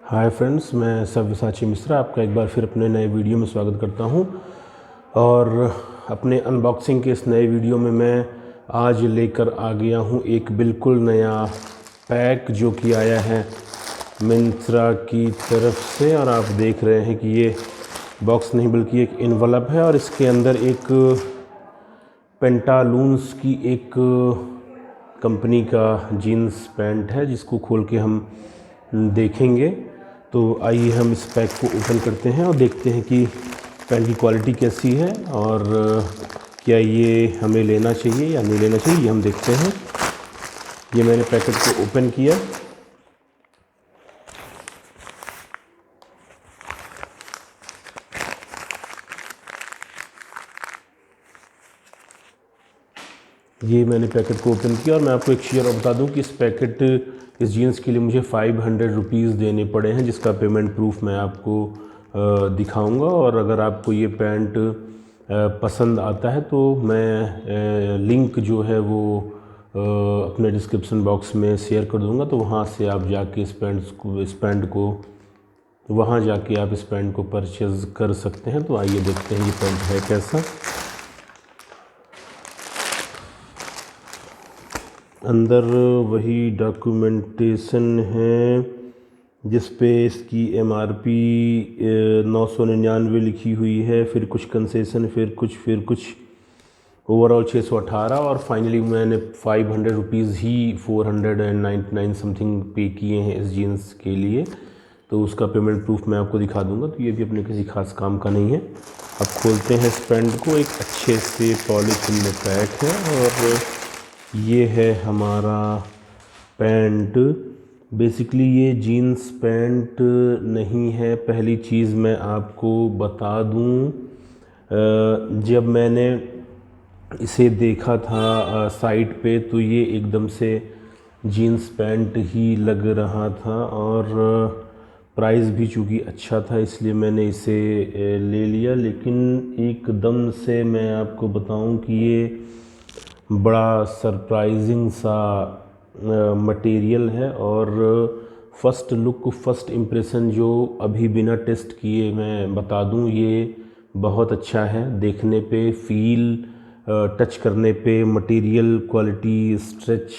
Hi friends, मैं सव्यसाची मिश्रा आपका एक बार फिर अपने नए वीडियो में स्वागत करता हूं। और अपने अनबॉक्सिंग के इस नए वीडियो में मैं आज लेकर आ गया हूं एक बिल्कुल नया पैक जो कि आया है मिंत्रा की तरफ से। और आप देख रहे हैं कि ये बॉक्स नहीं बल्कि एक इन्वलप है और इसके अंदर एक पेंटालूंस की एक कंपनी का जीन्स पैंट है जिसको खोल के हम देखेंगे। तो आइए हम इस पैक को ओपन करते हैं और देखते हैं कि पैंट की क्वालिटी कैसी है और क्या ये हमें लेना चाहिए या नहीं लेना चाहिए, ये हम देखते हैं। ये मैंने पैकेट को ओपन किया। ये मैंने पैकेट को ओपन किया और मैं आपको एक चीज़ और बता दूं कि इस जीन्स के लिए मुझे 500 रुपीज़ देने पड़े हैं, जिसका पेमेंट प्रूफ मैं आपको दिखाऊंगा। और अगर आपको ये पैंट पसंद आता है तो मैं लिंक जो है वो अपने डिस्क्रिप्शन बॉक्स में शेयर कर दूंगा, तो वहाँ से आप जाके इस पैंट को परचेज़ कर सकते हैं। तो आइए देखते हैं ये पैंट है कैसा। अंदर वही डॉक्यूमेंटेशन है जिस पे इसकी MRP 999 लिखी हुई है, फिर कुछ कंसेशन, फिर कुछ ओवरऑल 618 और फाइनली मैंने 500 रुपीज़ ही 499 समथिंग पे किए हैं इस जीन्स के लिए। तो उसका पेमेंट प्रूफ मैं आपको दिखा दूंगा। तो ये भी अपने किसी खास काम का नहीं है। अब खोलते हैं इस पैंट को। एक अच्छे से पॉलिथीन में पैक है और ये है हमारा पैंट। बेसिकली ये जीन्स पैंट नहीं है। पहली चीज़ मैं आपको बता दूं, जब मैंने इसे देखा था साइट पे तो ये एकदम से जीन्स पैंट ही लग रहा था और प्राइस भी चूँकि अच्छा था इसलिए मैंने इसे ले लिया। लेकिन एकदम से मैं आपको बताऊं कि ये बड़ा सरप्राइजिंग सा मटेरियल है और फर्स्ट इम्प्रेशन जो अभी बिना टेस्ट किए मैं बता दूं, ये बहुत अच्छा है। देखने पे, फील, टच करने पे, मटेरियल क्वालिटी, स्ट्रेच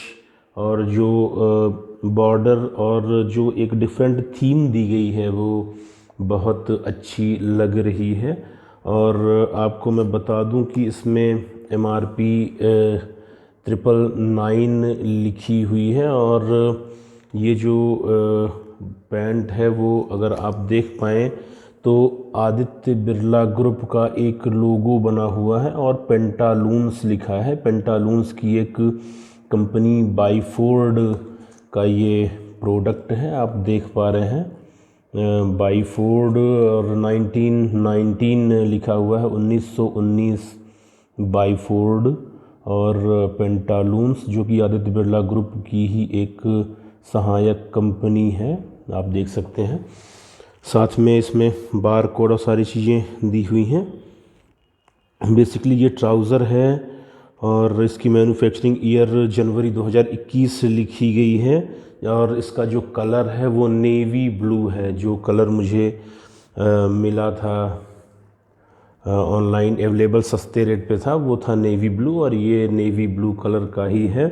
और जो बॉर्डर और जो एक डिफरेंट थीम दी गई है वो बहुत अच्छी लग रही है। और आपको मैं बता दूं कि इसमें MRP 999 लिखी हुई है। और ये जो पैंट है वो अगर आप देख पाएँ तो आदित्य बिरला ग्रुप का एक लोगो बना हुआ है और पेंटालूंस लिखा है। पेंटालूंस की एक कंपनी बाइफोर्ड का ये प्रोडक्ट है, आप देख पा रहे हैं बाइफोर्ड और 1919 लिखा हुआ है, 1919 बाइफोर्ड और पेंटालूंस जो कि आदित्य बिरला ग्रुप की ही एक सहायक कंपनी है, आप देख सकते हैं। साथ में इसमें बार कोड और सारी चीज़ें दी हुई हैं। बेसिकली ये ट्राउज़र है और इसकी मैन्युफैक्चरिंग ईयर जनवरी 2021 लिखी गई है और इसका जो कलर है वो नेवी ब्लू है। जो कलर मुझे मिला था ऑनलाइन अवेलेबल सस्ते रेट पे था वो था नेवी ब्लू और ये नेवी ब्लू कलर का ही है।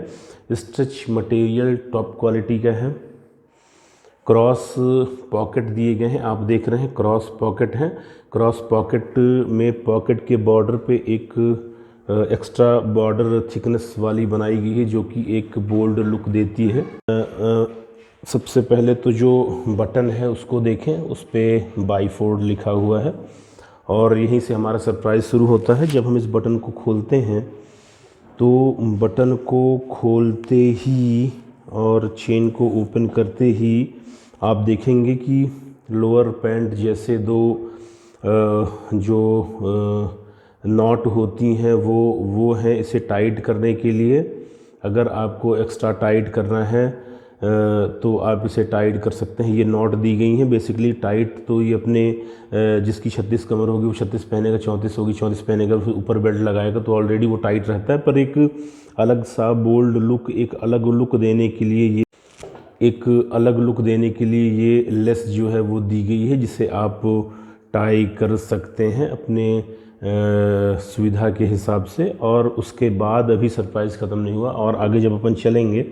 स्ट्रेच मटेरियल टॉप क्वालिटी का है। क्रॉस पॉकेट दिए गए हैं, आप देख रहे हैं क्रॉस पॉकेट हैं। क्रॉस पॉकेट में पॉकेट के बॉर्डर पे एक एक्स्ट्रा बॉर्डर थिकनेस वाली बनाई गई है जो कि एक बोल्ड लुक देती है। सबसे पहले तो जो बटन है उसको देखें, उस पर बाइफोर्ड लिखा हुआ है और यहीं से हमारा सरप्राइज़ शुरू होता है। जब हम इस बटन को खोलते हैं तो बटन को खोलते ही और चेन को ओपन करते ही आप देखेंगे कि लोअर पैंट जैसे दो जो नॉट होती हैं वो है इसे टाइट करने के लिए। अगर आपको एक्स्ट्रा टाइट करना है तो आप इसे टाइट कर सकते हैं। ये नॉट दी गई हैं बेसिकली टाइट। तो ये अपने जिसकी 36 कमर होगी वो 36 पहनेगा, 34 होगी 34 पहनेगा, फिर ऊपर बेल्ट लगाएगा तो ऑलरेडी वो टाइट रहता है। पर एक अलग सा बोल्ड लुक, एक अलग लुक देने के लिए एक अलग लुक देने के लिए ये लेस जो है वो दी गई है, जिसे आप टाई कर सकते हैं अपने सुविधा के हिसाब से। और उसके बाद अभी सरप्राइज़ ख़त्म नहीं हुआ, और आगे जब अपन चलेंगे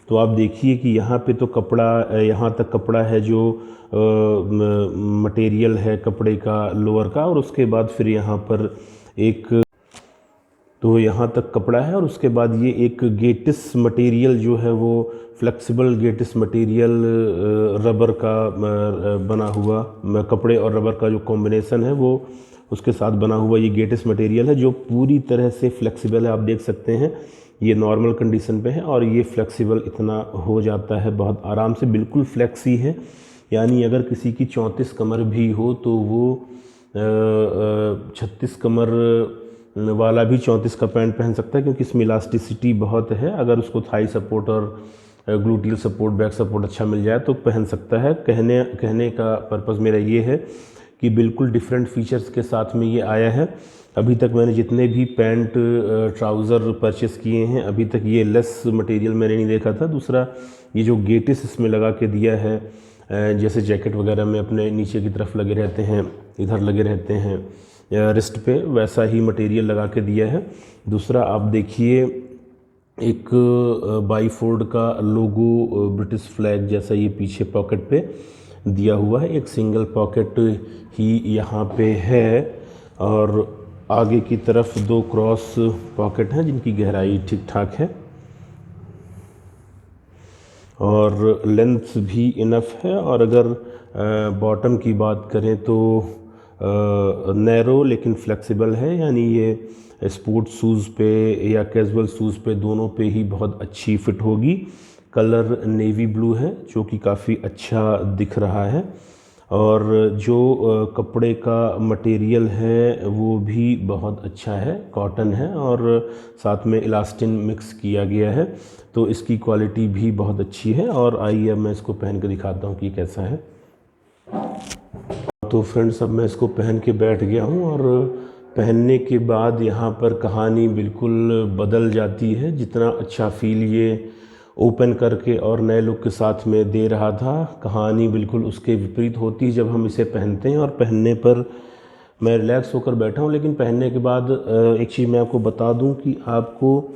तो आप देखिए कि यहाँ पे तो कपड़ा, यहाँ तक कपड़ा है जो मटेरियल है कपड़े का लोअर का, और उसके बाद फिर यहाँ पर एक, तो यहाँ तक कपड़ा है और उसके बाद ये एक गेटिस मटेरियल जो है वो फ्लेक्सिबल गेटिस मटेरियल रबर का बना हुआ, कपड़े और रबर का जो कॉम्बिनेशन है वो उसके साथ बना हुआ ये गेटिस मटेरियल है, जो पूरी तरह से फ्लेक्सिबल है। आप देख सकते हैं ये नॉर्मल कंडीशन पे है और ये फ्लेक्सिबल इतना हो जाता है बहुत आराम से, बिल्कुल फ्लेक्सी है। यानी अगर किसी की 34 कमर भी हो तो वो 36 कमर वाला भी 34 का पैंट पहन सकता है, क्योंकि इसमें इलास्टिसिटी बहुत है। अगर उसको थाई सपोर्ट और ग्लूटियल सपोर्ट, बैक सपोर्ट अच्छा मिल जाए तो पहन सकता है। कहने का पर्पज़ मेरा ये है कि बिल्कुल डिफरेंट फीचर्स के साथ में ये आया है। अभी तक मैंने जितने भी पैंट ट्राउज़र परचेस किए हैं, अभी तक ये लेस मटेरियल मैंने नहीं देखा था। दूसरा, ये जो गेटिस इसमें लगा के दिया है, जैसे जैकेट वगैरह में अपने नीचे की तरफ लगे रहते हैं, इधर लगे रहते हैं रिस्ट पे, वैसा ही मटेरियल लगा के दिया है। दूसरा, आप देखिए एक बाईफोल्ड का लोगो ब्रिटिश फ्लैग जैसा ये पीछे पॉकेट पे दिया हुआ है। एक सिंगल पॉकेट ही यहाँ पे है और आगे की तरफ 2 क्रॉस पॉकेट हैं जिनकी गहराई ठीक ठाक है और लेंथ भी इनफ है। और अगर बॉटम की बात करें तो नैरो लेकिन फ्लेक्सिबल है, यानी ये स्पोर्ट्स शूज़ पे या कैजुअल शूज़ पे दोनों पे ही बहुत अच्छी फिट होगी। कलर नेवी ब्लू है जो कि काफ़ी अच्छा दिख रहा है, और जो कपड़े का मटेरियल है वो भी बहुत अच्छा है, कॉटन है और साथ में इलास्टिन मिक्स किया गया है, तो इसकी क्वालिटी भी बहुत अच्छी है। और आइए अब मैं इसको पहन के दिखाता हूँ कि कैसा है। तो फ्रेंड्स, अब मैं इसको पहन के बैठ गया हूँ और पहनने के बाद यहाँ पर कहानी बिल्कुल बदल जाती है। जितना अच्छा फील ये ओपन करके और नए लुक के साथ में दे रहा था, कहानी बिल्कुल उसके विपरीत होती है जब हम इसे पहनते हैं। और पहनने पर मैं रिलैक्स होकर बैठा हूँ, लेकिन पहनने के बाद एक चीज़ मैं आपको बता दूँ कि आपको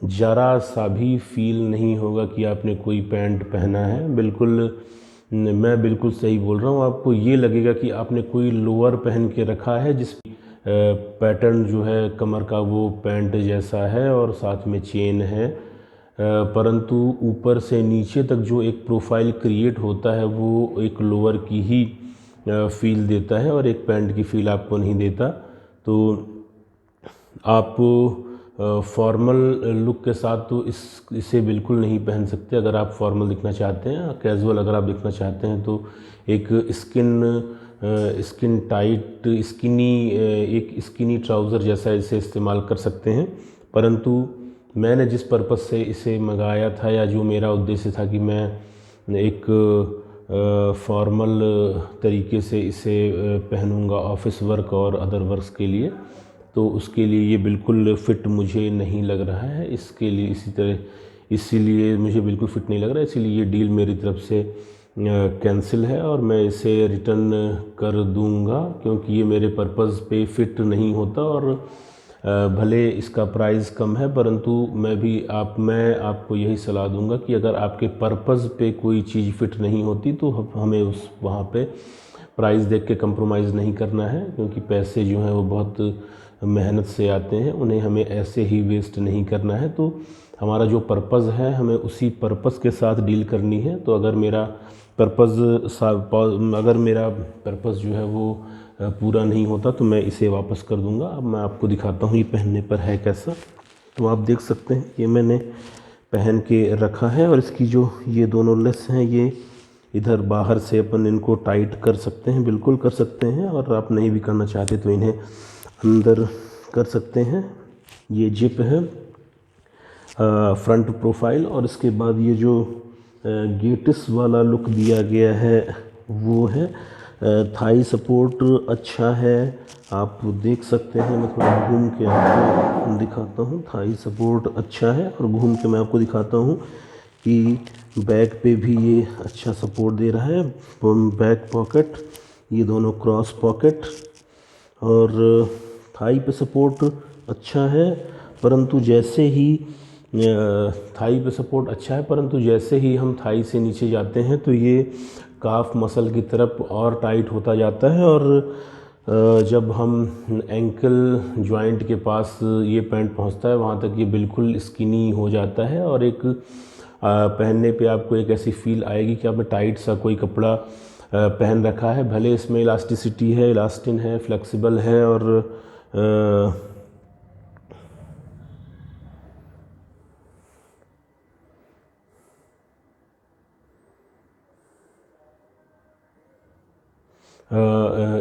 ज़रा सा भी फील नहीं होगा कि आपने कोई पैंट पहना है। बिल्कुल, मैं बिल्कुल सही बोल रहा हूँ। आपको ये लगेगा कि आपने कोई लोअर पहन के रखा है जिस पैटर्न जो है कमर का वो पैंट जैसा है और साथ में चेन है, परंतु ऊपर से नीचे तक जो एक प्रोफाइल क्रिएट होता है वो एक लोअर की ही फील देता है और एक पैंट की फील आपको नहीं देता। तो आप फॉर्मल लुक के साथ तो इसे बिल्कुल नहीं पहन सकते। अगर आप फॉर्मल दिखना चाहते हैं, कैजुअल अगर आप दिखना चाहते हैं, तो एक स्किन टाइट स्किनी ट्राउज़र जैसा इसे इस्तेमाल कर सकते हैं। परंतु मैंने जिस पर्पज़ से इसे मंगाया था या जो मेरा उद्देश्य था कि मैं एक फॉर्मल तरीके से इसे पहनूंगा ऑफिस वर्क और अदर वर्क्स के लिए, तो उसके लिए ये बिल्कुल फ़िट मुझे नहीं लग रहा है। इसीलिए मुझे बिल्कुल फ़िट नहीं लग रहा है, इसीलिए ये डील मेरी तरफ से कैंसिल है और मैं इसे रिटर्न कर दूंगा, क्योंकि ये मेरे पर्पज़ पे फ़िट नहीं होता। और भले इसका प्राइस कम है, परंतु मैं आपको यही सलाह दूंगा कि अगर आपके पर्पज़ पे कोई चीज़ फ़िट नहीं होती तो हमें वहाँ पे प्राइस देख के कंप्रोमाइज़ नहीं करना है, क्योंकि पैसे जो हैं वो बहुत मेहनत से आते हैं, उन्हें हमें ऐसे ही वेस्ट नहीं करना है। तो हमारा जो पर्पज़ है हमें उसी पर्पज़ के साथ डील करनी है। तो अगर मेरा पर्पज़ जो है वो पूरा नहीं होता तो मैं इसे वापस कर दूंगा। अब मैं आपको दिखाता हूँ ये पहनने पर है कैसा। तो आप देख सकते हैं ये मैंने पहन के रखा है और इसकी जो ये दोनों लेस हैं ये इधर बाहर से अपन इनको टाइट कर सकते हैं, बिल्कुल कर सकते हैं, और आप नहीं भी करना चाहते तो इन्हें अंदर कर सकते हैं। ये जिप है फ्रंट प्रोफाइल, और इसके बाद ये जो गेटिस वाला लुक दिया गया है वो है थाई सपोर्ट अच्छा है, आप देख सकते हैं। मैं थोड़ा घूम के आपको दिखाता हूँ। थाई सपोर्ट अच्छा है और घूम के मैं आपको दिखाता हूँ कि बैक पे भी ये अच्छा सपोर्ट दे रहा है। बैक पॉकेट, ये दोनों क्रॉस पॉकेट, और थाई पे सपोर्ट अच्छा है, परंतु जैसे ही थाई पे सपोर्ट अच्छा है, परंतु जैसे ही हम थाई से नीचे जाते हैं तो ये काफ मसल की तरफ और टाइट होता जाता है, और जब हम एंकल जॉइंट के पास ये पैंट पहुंचता है वहाँ तक ये बिल्कुल स्किनी हो जाता है, और एक पहनने पे आपको एक ऐसी फील आएगी कि आपने टाइट सा कोई कपड़ा पहन रखा है। भले इसमें इलास्टिसिटी है, इलास्टिन है, फ्लेक्सिबल है, और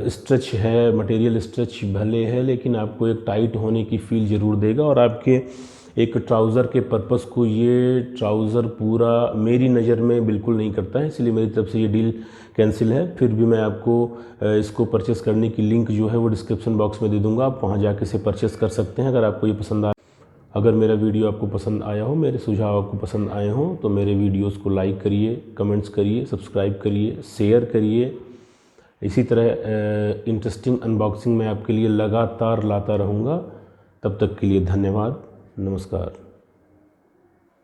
स्ट्रेच है, मटेरियल स्ट्रेच भले है, लेकिन आपको एक टाइट होने की फील ज़रूर देगा, और आपके एक ट्राउज़र के पर्पस को ये ट्राउज़र पूरा मेरी नज़र में बिल्कुल नहीं करता है, इसलिए मेरी तरफ से ये डील कैंसिल है। फिर भी मैं आपको इसको परचेस करने की लिंक जो है वो डिस्क्रिप्शन बॉक्स में दे दूँगा, आप वहाँ जाके इसे परचेस कर सकते हैं अगर आपको ये पसंद आए। अगर मेरा वीडियो आपको पसंद आया हो, मेरे सुझाव आपको पसंद आए हों, तो मेरे वीडियोज़ को लाइक करिए, कमेंट्स करिए, सब्सक्राइब करिए, शेयर करिए। इसी तरह इंटरेस्टिंग अनबॉक्सिंग मैं आपके लिए लगातार लाता रहूँगा। तब तक के लिए धन्यवाद, नमस्कार।